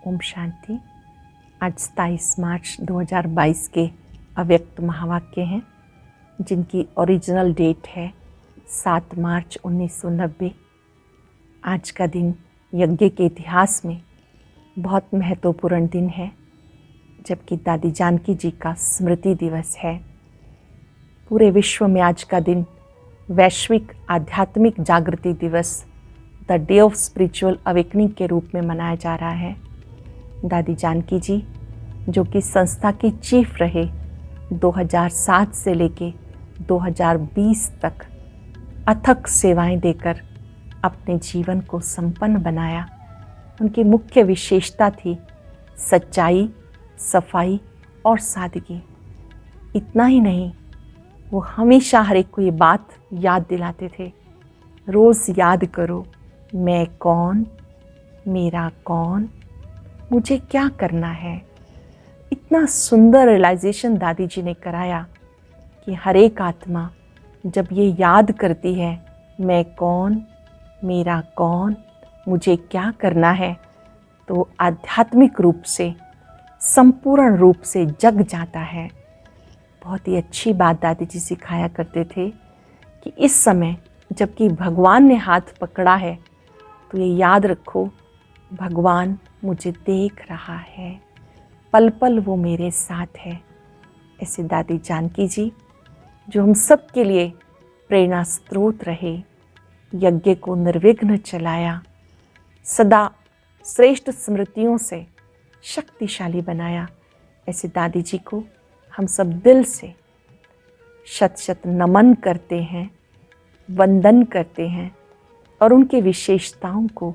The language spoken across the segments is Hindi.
ओम शांति। आज 27 मार्च 2022 के अव्यक्त महावाक्य हैं जिनकी ओरिजिनल डेट है 7 मार्च 1990। आज का दिन यज्ञ के इतिहास में बहुत महत्वपूर्ण दिन है, जबकि दादी जानकी जी का स्मृति दिवस है। पूरे विश्व में आज का दिन वैश्विक आध्यात्मिक जागृति दिवस the day of spiritual awakening के रूप में मनाया जा रहा है। दादी जानकी जी जो कि संस्था की चीफ रहे 2007 से लेके 2020 तक अथक सेवाएं देकर अपने जीवन को संपन्न बनाया। उनकी मुख्य विशेषता थी सच्चाई, सफाई और सादगी। इतना ही नहीं, वो हमेशा हर एक को ये बात याद दिलाते थे, रोज़ याद करो मैं कौन, मेरा कौन, मुझे क्या करना है। इतना सुंदर रियलाइजेशन दादी जी ने कराया कि हर एक आत्मा जब ये याद करती है मैं कौन, मेरा कौन, मुझे क्या करना है, तो आध्यात्मिक रूप से संपूर्ण रूप से जग जाता है। बहुत ही अच्छी बात दादी जी सिखाया करते थे कि इस समय जबकि भगवान ने हाथ पकड़ा है तो ये याद रखो, भगवान मुझे देख रहा है, पल पल वो मेरे साथ है। ऐसे दादी जानकी जी जो हम सब के लिए प्रेरणा स्रोत रहे, यज्ञ को निर्विघ्न चलाया, सदा श्रेष्ठ स्मृतियों से शक्तिशाली बनाया। ऐसे दादी जी को हम सब दिल से शत शत नमन करते हैं, वंदन करते हैं और उनके विशेषताओं को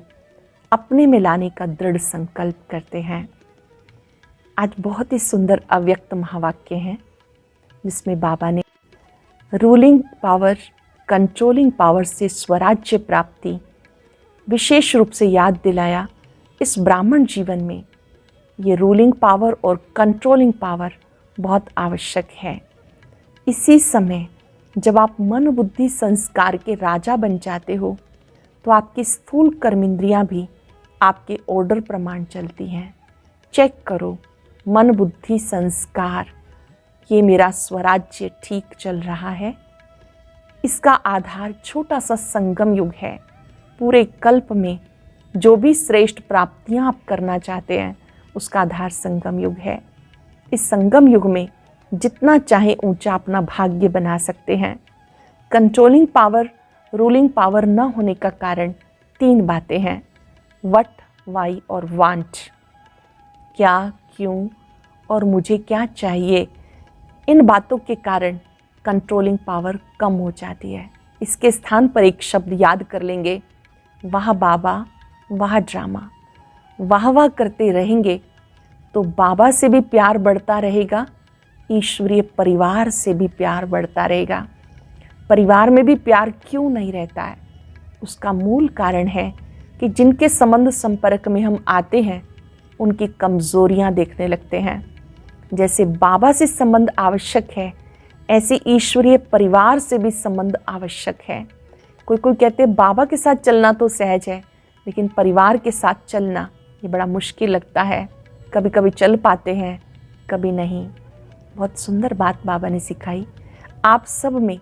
अपने में लाने का दृढ़ संकल्प करते हैं। आज बहुत ही सुंदर अव्यक्त महावाक्य हैं जिसमें बाबा ने रूलिंग पावर, कंट्रोलिंग पावर से स्वराज्य प्राप्ति विशेष रूप से याद दिलाया। इस ब्राह्मण जीवन में ये रूलिंग पावर और कंट्रोलिंग पावर बहुत आवश्यक है। इसी समय जब आप मन बुद्धि संस्कार के राजा बन जाते हो तो आपकी स्थूल कर्मेंद्रियां भी आपके ऑर्डर प्रमाण चलती हैं। चेक करो, मन बुद्धि संस्कार, ये मेरा स्वराज्य ठीक चल रहा है। इसका आधार छोटा सा संगम युग है। पूरे कल्प में जो भी श्रेष्ठ प्राप्तियां आप करना चाहते हैं उसका आधार संगम युग है। इस संगम युग में जितना चाहे ऊंचा अपना भाग्य बना सकते हैं। कंट्रोलिंग पावर, रूलिंग पावर न होने का कारण 3 बातें हैं, व्हाट, वाई और वांट। क्या, क्यों और मुझे क्या चाहिए, इन बातों के कारण कंट्रोलिंग पावर कम हो जाती है। इसके स्थान पर एक शब्द याद कर लेंगे, वाह बाबा, वाह ड्रामा। वाह वाह करते रहेंगे तो बाबा से भी प्यार बढ़ता रहेगा, ईश्वरीय परिवार से भी प्यार बढ़ता रहेगा। परिवार में भी प्यार क्यों नहीं रहता है? उसका मूल कारण है कि जिनके संबंध संपर्क में हम आते हैं उनकी कमजोरियां देखने लगते हैं। जैसे बाबा से संबंध आवश्यक है, ऐसे ईश्वरीय परिवार से भी संबंध आवश्यक है। कोई कोई कहते हैं बाबा के साथ चलना तो सहज है, लेकिन परिवार के साथ चलना ये बड़ा मुश्किल लगता है। कभी कभी चल पाते हैं, कभी नहीं। बहुत सुंदर बात बाबा ने सिखाई। आप सब में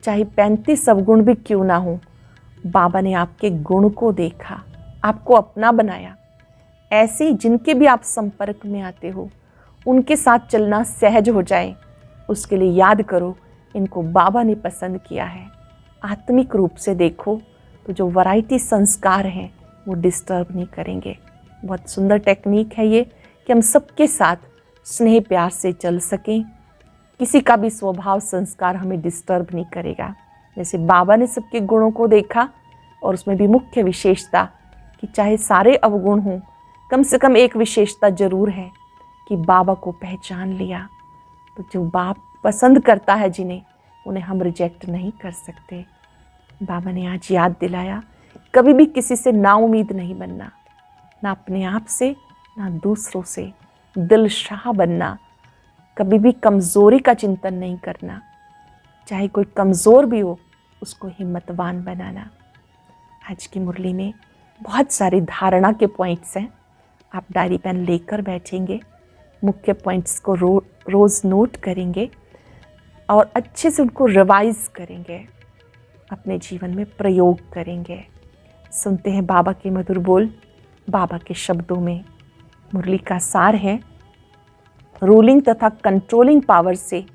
चाहे 35 अवगुण भी क्यों ना हो, बाबा ने आपके गुण को देखा, आपको अपना बनाया। ऐसे जिनके भी आप संपर्क में आते हो उनके साथ चलना सहज हो जाए, उसके लिए याद करो इनको बाबा ने पसंद किया है। आत्मिक रूप से देखो तो जो वैरायटी संस्कार हैं वो डिस्टर्ब नहीं करेंगे। बहुत सुंदर टेक्निक है ये कि हम सबके साथ स्नेह प्यार से चल सकें। किसी का भी स्वभाव संस्कार हमें डिस्टर्ब नहीं करेगा। जैसे बाबा ने सबके गुणों को देखा और उसमें भी मुख्य विशेषता कि चाहे सारे अवगुण हों, कम से कम एक विशेषता जरूर है कि बाबा को पहचान लिया। तो जो बाप पसंद करता है जिन्हें, उन्हें हम रिजेक्ट नहीं कर सकते। बाबा ने आज याद दिलाया, कभी भी किसी से नाउम्मीद नहीं बनना, ना अपने आप से ना दूसरों से। दिल शाह बनना, कभी भी कमज़ोरी का चिंतन नहीं करना। चाहे कोई कमज़ोर भी हो उसको हिम्मतवान बनाना। आज की मुरली में बहुत सारी धारणा के पॉइंट्स हैं, आप डायरी पेन लेकर बैठेंगे, मुख्य पॉइंट्स को रोज़ नोट करेंगे और अच्छे से उनको रिवाइज करेंगे, अपने जीवन में प्रयोग करेंगे। सुनते हैं बाबा के मधुर बोल, बाबा के शब्दों में। मुरली का सार है, रूलिंग तथा कंट्रोलिंग पावर से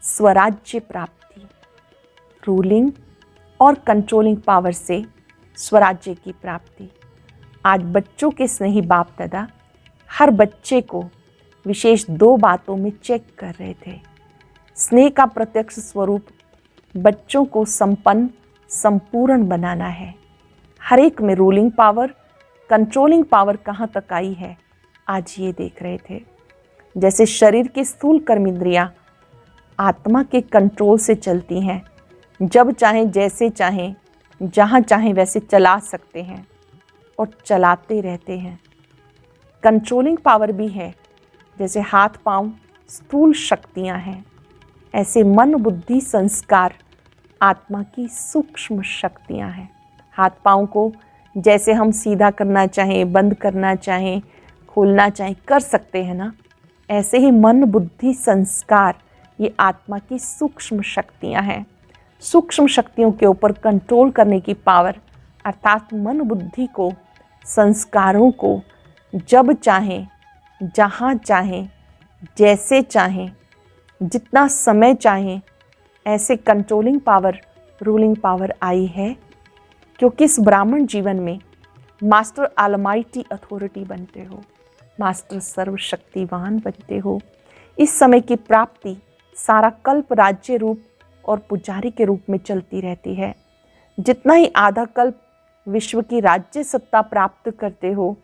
स्वराज्य प्राप्ति। रूलिंग और कंट्रोलिंग पावर से स्वराज्य की प्राप्ति। आज बच्चों के स्नेही बाप दादा हर बच्चे को विशेष 2 बातों में चेक कर रहे थे। स्नेह का प्रत्यक्ष स्वरूप बच्चों को संपन्न संपूर्ण बनाना है। हर एक में रूलिंग पावर, कंट्रोलिंग पावर कहाँ तक आई है, आज ये देख रहे थे। जैसे शरीर की स्थूल कर्मेंद्रियां आत्मा के कंट्रोल से चलती हैं, जब चाहें जैसे चाहें जहाँ चाहें वैसे चला सकते हैं और चलाते रहते हैं। कंट्रोलिंग पावर भी है, जैसे हाथ पांव स्थूल शक्तियाँ हैं, ऐसे मन बुद्धि संस्कार आत्मा की सूक्ष्म शक्तियाँ हैं। हाथ पांव को जैसे हम सीधा करना चाहें, बंद करना चाहें, खोलना चाहें, कर सकते हैं ना, ऐसे ही मन बुद्धि संस्कार ये आत्मा की सूक्ष्म शक्तियाँ हैं। सूक्ष्म शक्तियों के ऊपर कंट्रोल करने की पावर, अर्थात मन बुद्धि को, संस्कारों को जब चाहें, जहाँ चाहें, जैसे चाहें, जितना समय चाहें, ऐसे कंट्रोलिंग पावर, रूलिंग पावर आई है। क्योंकि इस ब्राह्मण जीवन में मास्टर ऑलमाइटी अथॉरिटी बनते हो, मास्टर सर्वशक्तिवान बनते हो। इस समय की प्राप्ति सारा कल्प राज्य रूप और पुजारी के रूप में चलती रहती है। जितना ही आधा कल्प विश्व की राज्य सत्ता प्राप्त करते हो,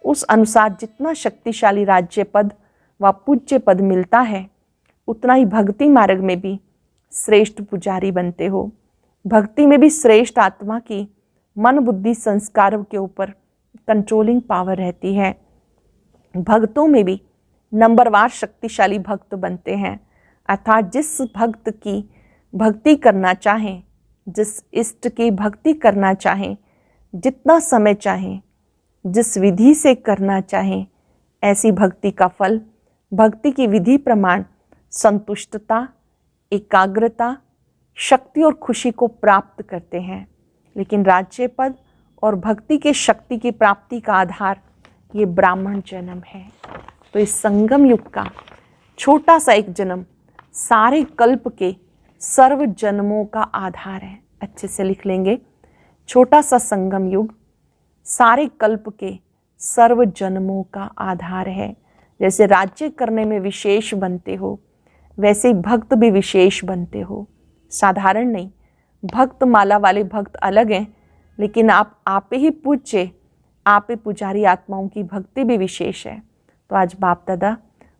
उस अनुसार जितना शक्तिशाली राज्य पद व पूज्य पद मिलता है, उतना ही भक्ति मार्ग में भी श्रेष्ठ पुजारी बनते हो। भक्ति में भी श्रेष्ठ आत्मा की मन बुद्धि संस्कारों के ऊपर कंट्रोलिंग पावर रहती है। भक्तों में भी नंबरवार शक्तिशाली भक्त बनते हैं, अर्थात जिस भक्त की भक्ति करना चाहें, जिस इष्ट की भक्ति करना चाहें, जितना समय चाहें, जिस विधि से करना चाहें, ऐसी भक्ति का फल, भक्ति की विधि प्रमाण संतुष्टता, एकाग्रता, शक्ति और खुशी को प्राप्त करते हैं। लेकिन राज्य पद और भक्ति के शक्ति की प्राप्ति का आधार ये ब्राह्मण जन्म है। तो इस संगम युग का छोटा सा एक जन्म सारे कल्प के सर्व जन्मों का आधार है। अच्छे से लिख लेंगे, छोटा सा संगम युग सारे कल्प के सर्व जन्मों का आधार है। जैसे राज्य करने में विशेष बनते हो, वैसे ही भक्त भी विशेष बनते हो, साधारण नहीं। भक्त माला वाले भक्त अलग हैं, लेकिन आप ही पूज्य, आप ही पुजारी आत्माओं की भक्ति भी विशेष है। तो आज बाप दादा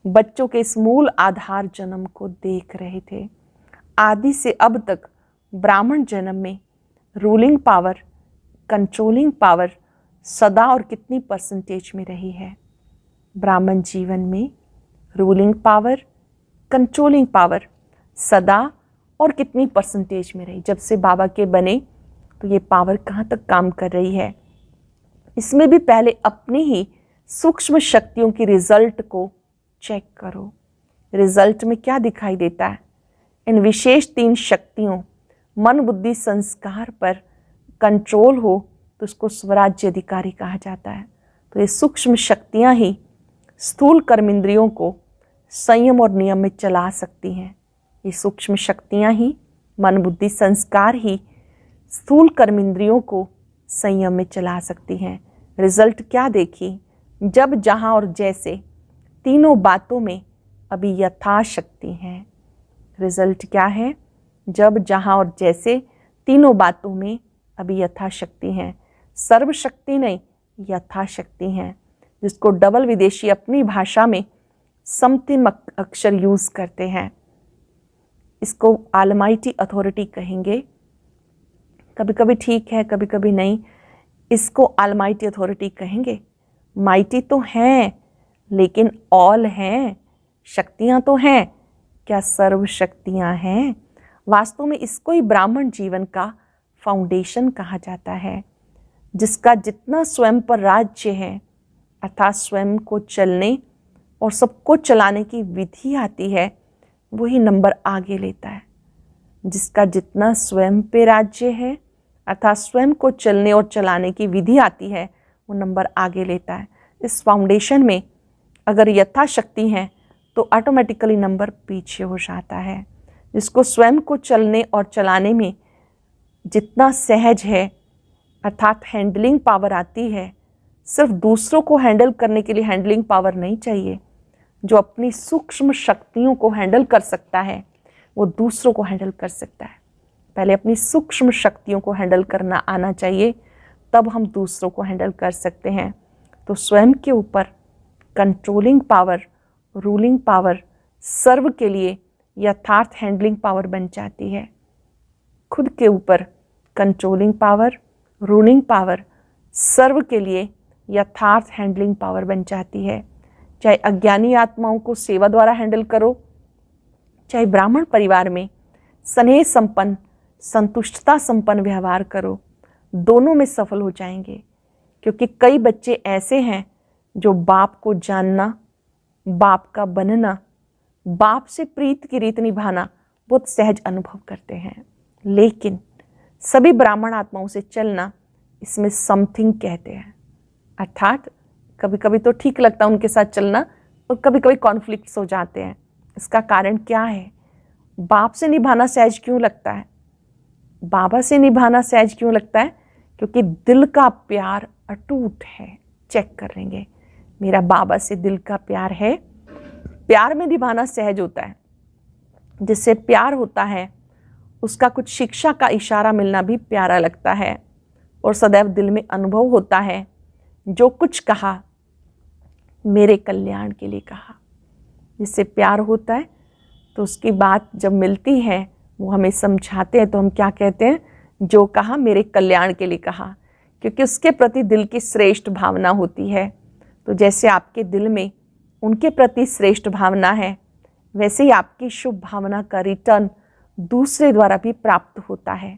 बच्चों के इस मूल आधार जन्म को देख रहे थे। आदि से अब तक ब्राह्मण जन्म में रूलिंग पावर, कंट्रोलिंग पावर सदा और कितनी परसेंटेज में रही है। ब्राह्मण जीवन में रूलिंग पावर, कंट्रोलिंग पावर सदा और कितनी परसेंटेज में रही। जब से बाबा के बने तो ये पावर कहाँ तक काम कर रही है। इसमें भी पहले अपनी ही सूक्ष्म शक्तियों की रिजल्ट को चेक करो। रिजल्ट में क्या दिखाई देता है। इन विशेष 3 शक्तियों मन बुद्धि संस्कार पर कंट्रोल हो तो उसको स्वराज्य अधिकारी कहा जाता है। तो ये सूक्ष्म शक्तियाँ ही स्थूल कर्मेंद्रियों को संयम और नियम में चला सकती हैं। ये सूक्ष्म शक्तियाँ ही, मन बुद्धि संस्कार ही स्थूल कर्मेंद्रियों को संयम में चला सकती हैं। रिजल्ट क्या देखी, जब जहाँ और जैसे तीनों बातों में अभी यथाशक्ति हैं। रिजल्ट क्या है, जब जहाँ और जैसे तीनों बातों में अभी यथाशक्ति हैं। सर्वशक्ति नहीं, यथाशक्ति हैं, जिसको डबल विदेशी अपनी भाषा में समथिंग अक्षर यूज़ करते हैं। इसको ऑलमाइटी अथॉरिटी कहेंगे। कभी कभी ठीक है, कभी कभी नहीं। इसको ऑलमाइटी अथॉरिटी कहेंगे। माइटी तो हैं, लेकिन ऑल हैं, शक्तियाँ तो हैं। क्या सर्व शक्तियाँ हैं? वास्तव में इसको ही ब्राह्मण जीवन का फाउंडेशन कहा जाता है, जिसका जितना स्वयं पर राज्य है, अर्थात स्वयं को चलने और सबको चलाने की विधि आती है, वही नंबर आगे लेता है। जिसका जितना स्वयं पे राज्य है, अर्थात स्वयं को चलने और चलाने की विधि आती है, वो नंबर आगे लेता है। इस फाउंडेशन में अगर यथाशक्ति है तो ऑटोमेटिकली नंबर पीछे हो जाता है। जिसको स्वयं को चलने और चलाने में जितना सहज है, अर्थात हैंडलिंग पावर आती है, सिर्फ दूसरों को हैंडल करने के लिए हैंडलिंग पावर नहीं चाहिए। जो अपनी सूक्ष्म शक्तियों को हैंडल कर सकता है वो दूसरों को हैंडल कर सकता है। पहले अपनी सूक्ष्म शक्तियों को हैंडल करना आना चाहिए, तब हम दूसरों को हैंडल कर सकते हैं। तो स्वयं के ऊपर कंट्रोलिंग पावर, रूलिंग पावर सर्व के लिए यथार्थ हैंडलिंग पावर बन जाती है। खुद के ऊपर कंट्रोलिंग पावर, रूलिंग पावर सर्व के लिए यथार्थ हैंडलिंग पावर बन जाती है। चाहे अज्ञानी आत्माओं को सेवा द्वारा हैंडल करो, चाहे ब्राह्मण परिवार में स्नेह संपन्न, संतुष्टता संपन्न व्यवहार करो, दोनों में सफल हो जाएंगे। क्योंकि कई बच्चे ऐसे हैं जो बाप को जानना, बाप का बनना, बाप से प्रीत की रीत निभाना बहुत सहज अनुभव करते हैं। लेकिन सभी ब्राह्मण आत्माओं से चलना, इसमें समथिंग कहते हैं। अर्थात कभी कभी तो ठीक लगता है उनके साथ चलना और कभी कभी कॉन्फ्लिक्ट्स हो जाते हैं। इसका कारण क्या है? बाप से निभाना सहज क्यों लगता है? बाबा से निभाना सहज क्यों लगता है? क्योंकि दिल का प्यार अटूट है। चेक कर लेंगे, मेरा बाबा से दिल का प्यार है। प्यार में निभाना सहज होता है। जिससे प्यार होता है उसका कुछ शिक्षा का इशारा मिलना भी प्यारा लगता है और सदैव दिल में अनुभव होता है, जो कुछ कहा मेरे कल्याण के लिए कहा। जिससे प्यार होता है तो उसकी बात जब मिलती है वो हमें समझाते हैं तो हम क्या कहते हैं? जो कहा मेरे कल्याण के लिए कहा, क्योंकि उसके प्रति दिल की श्रेष्ठ भावना होती है। तो जैसे आपके दिल में उनके प्रति श्रेष्ठ भावना है, वैसे ही आपकी शुभ भावना का रिटर्न दूसरे द्वारा भी प्राप्त होता है।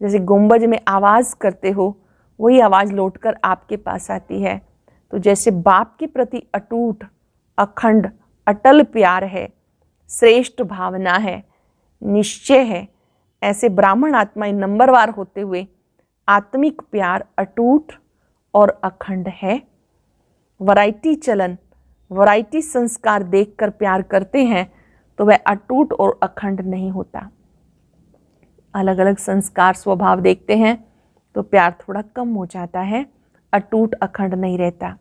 जैसे गुंबज में आवाज़ करते हो, वही आवाज़ लौटकर आपके पास आती है। तो जैसे बाप के प्रति अटूट, अखंड, अटल प्यार है, श्रेष्ठ भावना है, निश्चय है, ऐसे ब्राह्मण आत्माएं नंबरवार होते हुए आत्मिक प्यार अटूट और अखंड है। वैरायटी चलन, वैरायटी संस्कार देखकर प्यार करते हैं तो वह अटूट और अखंड नहीं होता। अलग अलग संस्कार स्वभाव देखते हैं तो प्यार थोड़ा कम हो जाता है, अटूट अखंड नहीं रहता।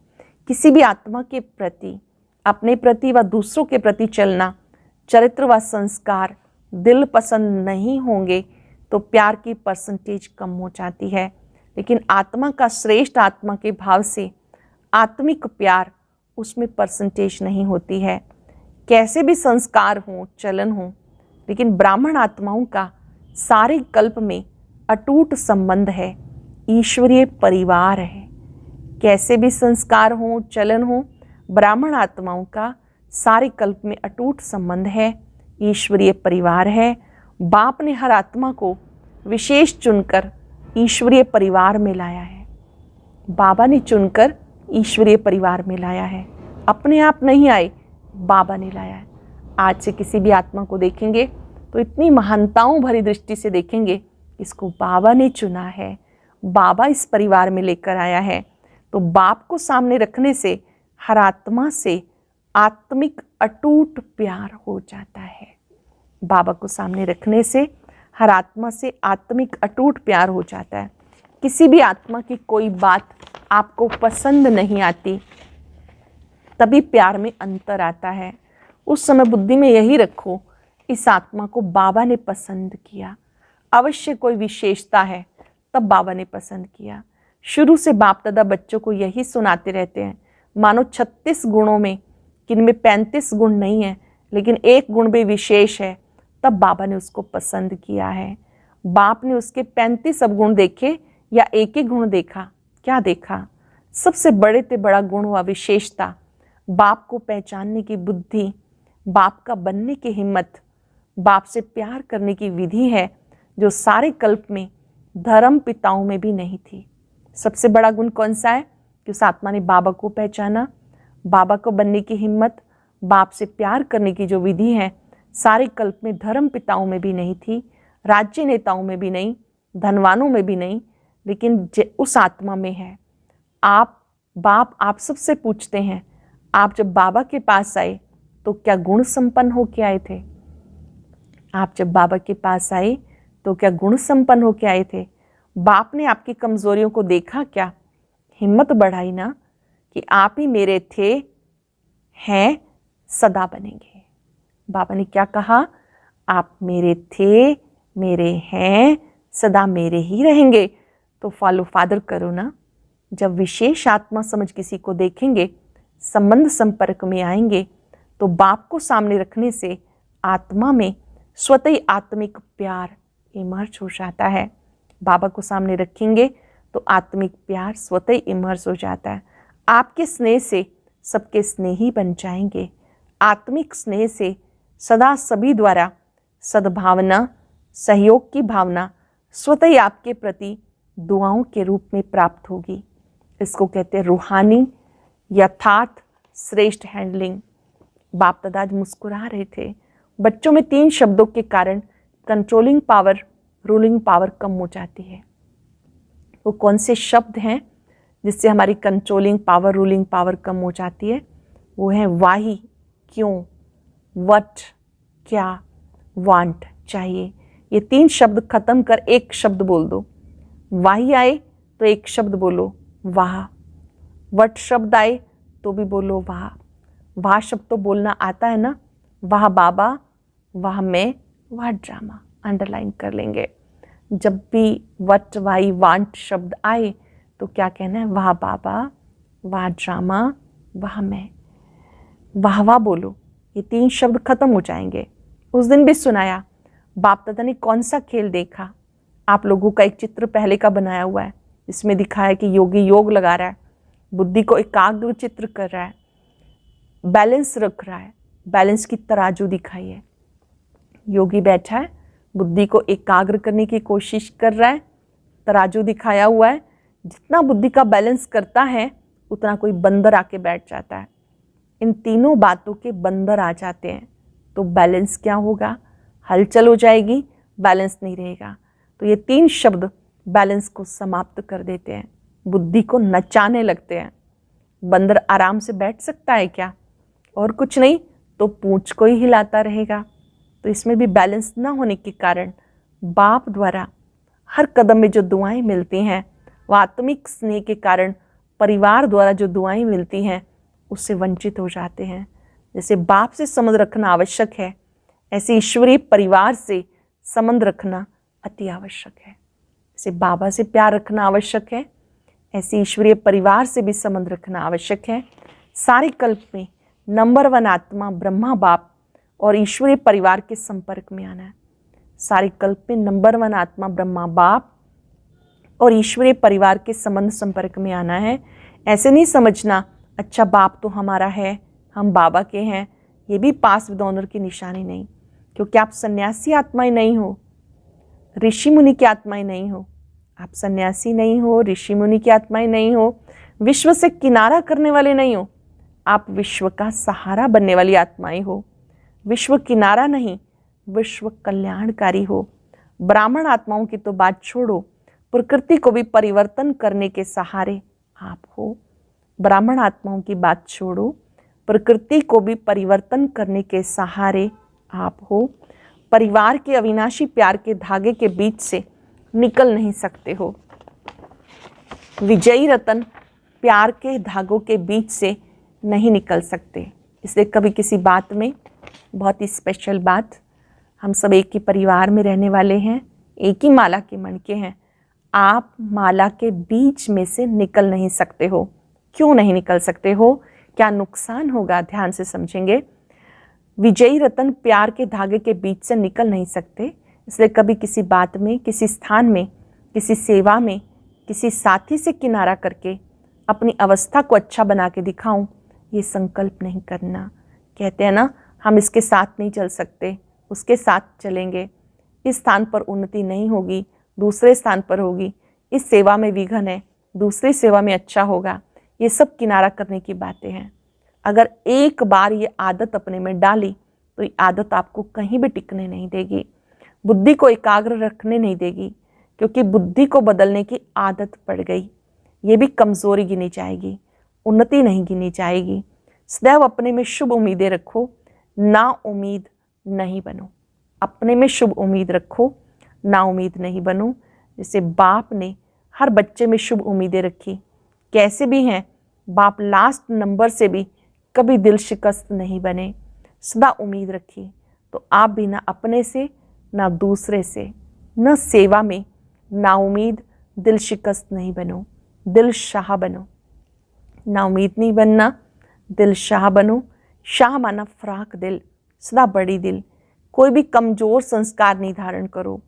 किसी भी आत्मा के प्रति, अपने प्रति व दूसरों के प्रति चलना, चरित्र व संस्कार दिल पसंद नहीं होंगे तो प्यार की परसेंटेज कम हो जाती है। लेकिन आत्मा का श्रेष्ठ आत्मा के भाव से आत्मिक प्यार, उसमें परसेंटेज नहीं होती है। कैसे भी संस्कार हों, चलन हों, लेकिन ब्राह्मण आत्माओं का सारे कल्प में अटूट संबंध है, ईश्वरीय परिवार है। कैसे भी संस्कार हों, चलन हों, ब्राह्मण आत्माओं का सारे कल्प में अटूट संबंध है, ईश्वरीय परिवार है। बाप ने हर आत्मा को विशेष चुनकर ईश्वरीय परिवार में लाया है। बाबा ने चुनकर ईश्वरीय परिवार में लाया है, अपने आप नहीं आए, बाबा ने लाया है। आज से किसी भी आत्मा को देखेंगे तो इतनी महानताओं भरी दृष्टि से देखेंगे, इसको बाबा ने चुना है, बाबा इस परिवार में लेकर आया है। तो बाप को सामने रखने से हर आत्मा से आत्मिक अटूट प्यार हो जाता है। बाबा को सामने रखने से हर आत्मा से आत्मिक अटूट प्यार हो जाता है। किसी भी आत्मा की कोई बात आपको पसंद नहीं आती, तभी प्यार में अंतर आता है। उस समय बुद्धि में यही रखो, इस आत्मा को बाबा ने पसंद किया, अवश्य कोई विशेषता है, तब बाबा ने पसंद किया। शुरू से बाप दादा बच्चों को यही सुनाते रहते हैं, मानो 36 गुणों में किनमें 35 गुण नहीं है, लेकिन एक गुण भी विशेष है, तब बाबा ने उसको पसंद किया है। बाप ने उसके 35 अवगुण देखे या एक ही गुण देखा? क्या देखा? सबसे बड़े से बड़ा गुण हुआ विशेषता, बाप को पहचानने की बुद्धि, बाप का बनने की हिम्मत, बाप से प्यार करने की विधि है, जो सारे कल्प में धर्म पिताओं में भी नहीं थी। सबसे बड़ा गुण कौन सा है? कि उस आत्मा ने बाबा को पहचाना, बाबा को बनने की हिम्मत, बाप से प्यार करने की जो विधि है, सारे कल्प में धर्म पिताओं में भी नहीं थी, राज्य नेताओं में भी नहीं, धनवानों में भी नहीं, लेकिन उस आत्मा में है। बाप आप सबसे पूछते हैं, आप जब बाबा के पास आए तो क्या गुण संपन्न होके आए थे? आप जब बाबा के पास आए तो क्या गुण संपन्न होके आए थे? बाप ने आपकी कमजोरियों को देखा क्या? हिम्मत बढ़ाई ना कि आप ही मेरे थे, हैं, सदा बनेंगे। बाबा ने क्या कहा? आप मेरे थे, मेरे हैं, सदा मेरे ही रहेंगे। तो फॉलो फादर करो ना। जब विशेष आत्मा समझ किसी को देखेंगे, संबंध संपर्क में आएंगे, तो बाप को सामने रखने से आत्मा में स्वतः ही आत्मिक प्यार इमर्ज हो जाता है। बाबा को सामने रखेंगे तो आत्मिक प्यार स्वतः ही इमर्ज हो जाता है। आपके स्नेह से सबके स्नेही बन जाएंगे। आत्मिक स्नेह से सदा सभी द्वारा सद्भावना, सहयोग की भावना स्वतः ही आपके प्रति दुआओं के रूप में प्राप्त होगी। इसको कहते हैं रूहानी यथार्थ श्रेष्ठ हैंडलिंग। बाप दादा आज मुस्कुरा रहे थे। बच्चों में 3 शब्दों के कारण कंट्रोलिंग पावर, रूलिंग पावर कम हो जाती है। वो कौन से शब्द हैं जिससे हमारी कंट्रोलिंग पावर, रूलिंग पावर कम हो जाती है? वो है वाही, क्यों, वट, क्या, वांट, चाहिए। ये 3 शब्द खत्म कर एक शब्द बोल दो। वाही आए तो एक शब्द बोलो, वाह। वट शब्द आए तो भी बोलो वाह। वाह शब्द तो बोलना आता है ना, वाह बाबा, वाह मैं, वाह ड्रामा, अंडरलाइन कर लेंगे। जब भी वट, वाई, वांट शब्द आए तो क्या कहना है? वाह बाबा, वाह ड्रामा, वाह मैं, वाह वाह बोलो। ये 3 शब्द खत्म हो जाएंगे। उस दिन भी सुनाया, बाप दादा ने कौन सा खेल देखा? आप लोगों का एक चित्र पहले का बनाया हुआ है, इसमें दिखाया कि योगी योग लगा रहा है, बुद्धि को एकाग्र चित्र कर रहा है, बैलेंस रख रहा है, बैलेंस की तराजू दिखाई है। योगी बैठा है, बुद्धि को एकाग्र करने की कोशिश कर रहा है, तराजू दिखाया हुआ है। जितना बुद्धि का बैलेंस करता है उतना कोई बंदर आके बैठ जाता है। इन तीनों बातों के बंदर आ जाते हैं तो बैलेंस क्या होगा? हलचल हो जाएगी, बैलेंस नहीं रहेगा। तो ये 3 शब्द बैलेंस को समाप्त कर देते हैं, बुद्धि को नचाने लगते हैं। बंदर आराम से बैठ सकता है क्या? और कुछ नहीं तो पूंछ को ही हिलाता रहेगा। तो इसमें भी बैलेंस ना होने के कारण बाप द्वारा हर कदम में जो दुआएं मिलती हैं, वो आत्मिक स्नेह के कारण परिवार द्वारा जो दुआएं मिलती हैं उससे वंचित हो जाते हैं। जैसे बाप से संबंध रखना आवश्यक है, ऐसे ईश्वरीय परिवार से संबंध रखना अति आवश्यक है। जैसे बाबा से प्यार रखना आवश्यक है, ऐसे ईश्वरीय परिवार से भी संबंध रखना आवश्यक है। सारे कल्प में नंबर 1 आत्मा ब्रह्मा बाप और ईश्वरीय परिवार के संपर्क में आना है। सारे कल्प में नंबर 1 आत्मा ब्रह्मा बाप और ईश्वरीय परिवार के संबंध संपर्क में आना है। ऐसे नहीं समझना अच्छा बाप तो हमारा है, हम बाबा के हैं, ये भी पास विद ऑनर की निशानी नहीं, क्योंकि आप सन्यासी आत्माएं नहीं हो, ऋषि मुनि की आत्माएं नहीं हो। आप सन्यासी नहीं हो, ऋषि मुनि की आत्माएं नहीं हो, विश्व से किनारा करने वाले नहीं हो। आप विश्व का सहारा बनने वाली आत्माएं हो। विश्व किनारा नहीं, विश्व कल्याणकारी हो। ब्राह्मण आत्माओं की तो बात छोड़ो, प्रकृति को भी परिवर्तन करने के सहारे आप हो। ब्राह्मण आत्माओं की बात छोड़ो, प्रकृति को भी परिवर्तन करने के सहारे आप हो। परिवार के अविनाशी प्यार के धागे के बीच से निकल नहीं सकते हो। विजयी रतन प्यार के धागों के बीच से नहीं निकल सकते। इसलिए कभी किसी बात में, बहुत ही स्पेशल बात, हम सब एक ही परिवार में रहने वाले हैं, एक ही माला के मणके हैं, आप माला के बीच में से निकल नहीं सकते हो। क्यों नहीं निकल सकते हो? क्या नुकसान होगा? ध्यान से समझेंगे। विजयी रतन प्यार के धागे के बीच से निकल नहीं सकते, इसलिए कभी किसी बात में, किसी स्थान में, किसी सेवा में, किसी साथी से किनारा करके अपनी अवस्था को अच्छा बना के दिखाऊं, ये संकल्प नहीं करना। कहते हैं ना, हम इसके साथ नहीं चल सकते, उसके साथ चलेंगे, इस स्थान पर उन्नति नहीं होगी, दूसरे स्थान पर होगी, इस सेवा में विघन है, दूसरी सेवा में अच्छा होगा, ये सब किनारा करने की बातें हैं। अगर एक बार ये आदत अपने में डाली तो ये आदत आपको कहीं भी टिकने नहीं देगी, बुद्धि को एकाग्र रखने नहीं देगी, क्योंकि बुद्धि को बदलने की आदत पड़ गई। ये भी कमजोरी गिनी जाएगी, उन्नति नहीं गिनी जाएगी। सदैव अपने में शुभ उम्मीदें रखो, ना उम्मीद नहीं बनो। अपने में शुभ उम्मीद रखो, ना उम्मीद नहीं बनो। जैसे बाप ने हर बच्चे में शुभ उम्मीदें रखी, कैसे भी हैं बाप लास्ट नंबर से भी कभी दिल शिकस्त नहीं बने, सदा उम्मीद रखी। तो आप भी ना अपने से, ना दूसरे से, न सेवा में ना उम्मीद, दिल शिकस्त नहीं बनो, दिल शाह बनो। ना उम्मीद नहीं बनना, दिल शाह बनो। शाह माना फ्राक दिल, सदा बड़ी दिल। कोई भी कमजोर संस्कार नहीं धारण करो।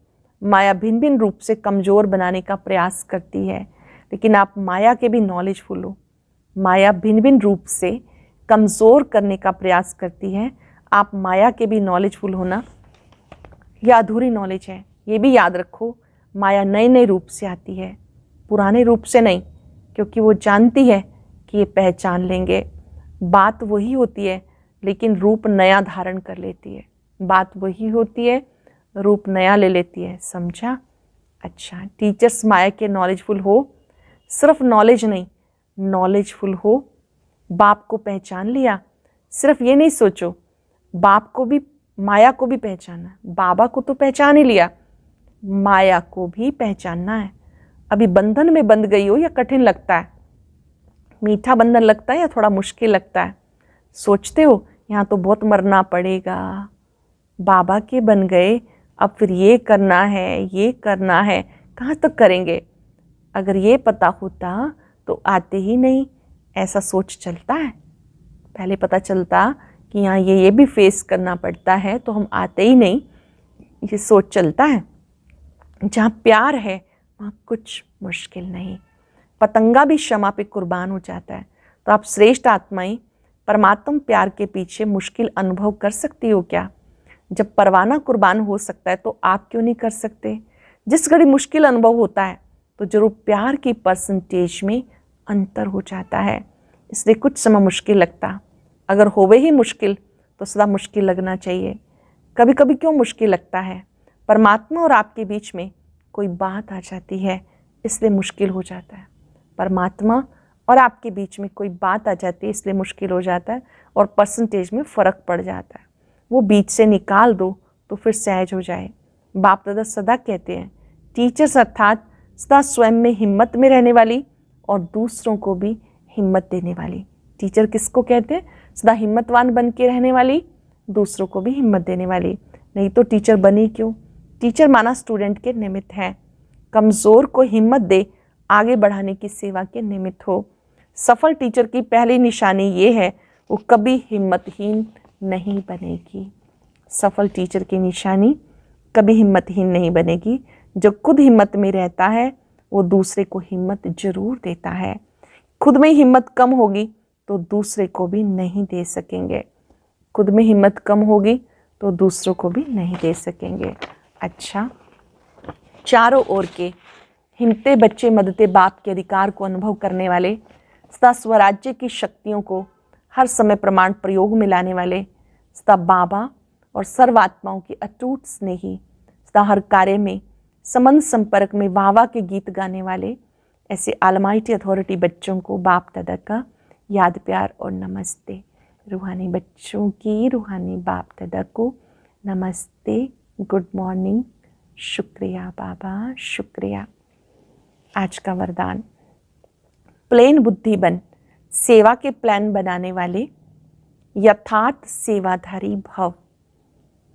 माया भिन्न भिन्न रूप से कमजोर बनाने का प्रयास करती है, लेकिन आप माया के भी नॉलेजफुल हो। माया भिन्न भिन्न रूप से कमजोर करने का प्रयास करती है, आप माया के भी नॉलेजफुल होना यह अधूरी नॉलेज है। ये भी याद रखो, माया नए नए रूप से आती है, पुराने रूप से नहीं, क्योंकि वो जानती है कि ये पहचान लेंगे। बात वही होती है लेकिन रूप नया धारण कर लेती है। बात वही होती है, रूप नया ले लेती है। समझा? अच्छा, टीचर्स माया के नॉलेजफुल हो, सिर्फ नॉलेज नहीं, नॉलेजफुल हो। बाप को पहचान लिया, सिर्फ ये नहीं सोचो बाप को भी, माया को भी पहचाना। बाबा को तो पहचान ही लिया, माया को भी पहचानना है। अभी बंधन में बंध गई हो या कठिन लगता है, मीठा बंधन लगता है या थोड़ा मुश्किल लगता है, सोचते हो यहाँ तो बहुत मरना पड़ेगा, बाबा के बन गए अब फिर ये करना है, ये करना है, कहाँ तक करेंगे। अगर ये पता होता तो आते ही नहीं, ऐसा सोच चलता है। पहले पता चलता कि यहाँ ये भी फेस करना पड़ता है तो हम आते ही नहीं, ये सोच चलता है। जहाँ प्यार है वहाँ कुछ मुश्किल नहीं। पतंगा भी क्षमा पे कुर्बान हो जाता है। तो आप श्रेष्ठ आत्माएं परमात्म प्यार के पीछे मुश्किल अनुभव कर सकती हो क्या? जब परवाना कुर्बान हो सकता है तो आप क्यों नहीं कर सकते? जिस घड़ी मुश्किल अनुभव होता है तो जरूर प्यार की परसेंटेज में अंतर हो जाता है, इसलिए कुछ समय मुश्किल लगता। अगर होवे ही मुश्किल तो सदा मुश्किल लगना चाहिए। कभी कभी क्यों मुश्किल लगता है? परमात्मा और आपके बीच में कोई बात आ जाती है, इसलिए मुश्किल हो जाता है। परमात्मा और आपके बीच में कोई बात आ जाती है, इसलिए मुश्किल हो जाता है और परसेंटेज में फ़र्क पड़ जाता है। वो बीच से निकाल दो तो फिर सहज हो जाए। बाप दादा सदा कहते हैं, टीचर्स अर्थात सदा स्वयं में हिम्मत में रहने वाली और दूसरों को भी हिम्मत देने वाली। टीचर किसको कहते हैं? सदा हिम्मतवान बन के रहने वाली, दूसरों को भी हिम्मत देने वाली। नहीं तो टीचर बनी क्यों? टीचर माना स्टूडेंट के निमित्त है। कमज़ोर को हिम्मत दे, आगे बढ़ाने की सेवा के निमित्त हो। सफल टीचर की पहली निशानी ये है, वो कभी हिम्मतहीन नहीं बनेगी। सफल टीचर की निशानी कभी हिम्मतहीन नहीं बनेगी। जो खुद हिम्मत में रहता है वो दूसरे को हिम्मत जरूर देता है। खुद में हिम्मत कम होगी तो दूसरे को भी नहीं दे सकेंगे। खुद में हिम्मत कम होगी तो दूसरों को भी नहीं दे सकेंगे। अच्छा, चारों ओर के हिम्मते बच्चे मदते बाप के अधिकार को अनुभव करने वाले, सदा स्वराज्य की शक्तियों को हर समय प्रमाण प्रयोग में लाने वाले, सदा बाबा और सर्वात्माओं की अटूट स्नेही, सदा हर कार्य में संबंध संपर्क में वाह के गीत गाने वाले, ऐसे आलमाइटी अथॉरिटी बच्चों को बाप दादा का याद प्यार और नमस्ते। रूहानी बच्चों की रूहानी बाप दादा को नमस्ते, गुड मॉर्निंग, शुक्रिया बाबा, शुक्रिया। आज का वरदान, प्लेन बुद्धि बन, सेवा के प्लान बनाने वाले, यथार्थ सेवाधारी भव।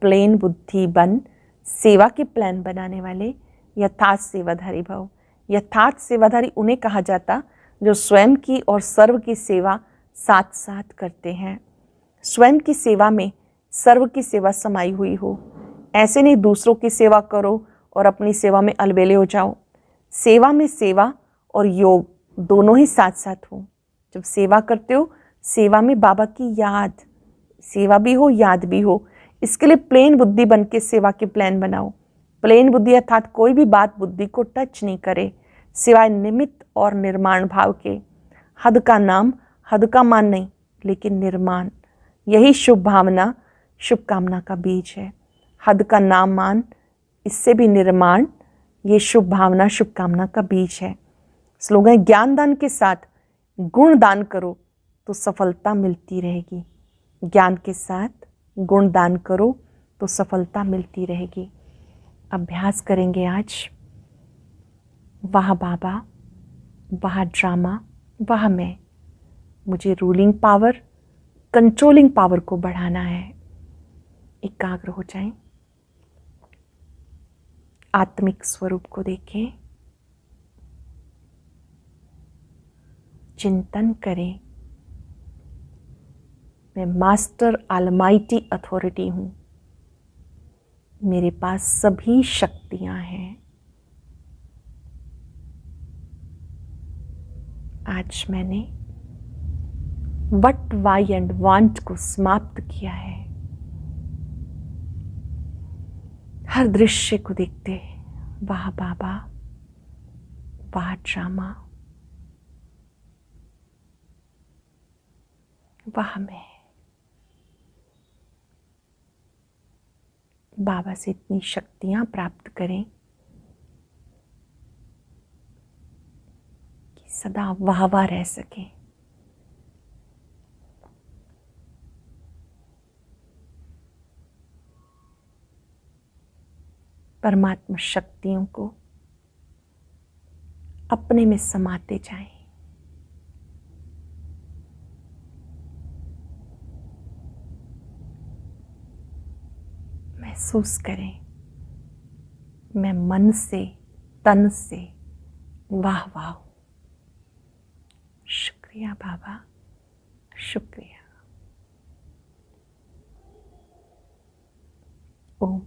प्लेन बुद्धि बन, सेवा के प्लान बनाने वाले, यथार्थ सेवाधारी भव। यथार्थ सेवाधारी उन्हें कहा जाता जो स्वयं की और सर्व की सेवा साथ साथ करते हैं। स्वयं की सेवा में सर्व की सेवा समाई हुई हो। ऐसे नहीं दूसरों की सेवा करो और अपनी सेवा में अलबेले हो जाओ। सेवा में सेवा और योग दोनों ही साथ साथ हो। जब सेवा करते हो, सेवा में बाबा की याद, सेवा भी हो याद भी हो। इसके लिए प्लेन बुद्धि बन के सेवा के प्लान बनाओ। प्लेन बुद्धि अर्थात कोई भी बात बुद्धि को टच नहीं करे, सिवाय निमित्त और निर्माण भाव के। हद का नाम, हद का मान नहीं, लेकिन निर्माण। यही शुभ भावना, शुभकामना का बीज है। हद का नाम मान, इससे भी निर्माण, ये शुभ भावना, शुभकामना का बीज है। स्लोगन, ज्ञान दान के साथ गुण दान करो तो सफलता मिलती रहेगी। ज्ञान के साथ गुण दान करो तो सफलता मिलती रहेगी। अभ्यास करेंगे आज। वाह बाबा, वाह ड्रामा, वाह मैं। मुझे रूलिंग पावर, कंट्रोलिंग पावर को बढ़ाना है। एकाग्र हो जाएं, आत्मिक स्वरूप को देखें, चिंतन करें। मैं मास्टर ऑलमाइटी अथॉरिटी हूं, मेरे पास सभी शक्तियां हैं। आज मैंने वट, वाई एंड वांट को समाप्त किया है। हर दृश्य को देखते, वाह बाबा, वाह ड्रामा, वाह मैं। बाबा से इतनी शक्तियां प्राप्त करें कि सदा वाह वाह रह सके। परमात्मा शक्तियों को अपने में समाते जाएं। महसूस करें, मैं मन से, तन से वाह वाह। शुक्रिया बाबा, शुक्रिया। ओम।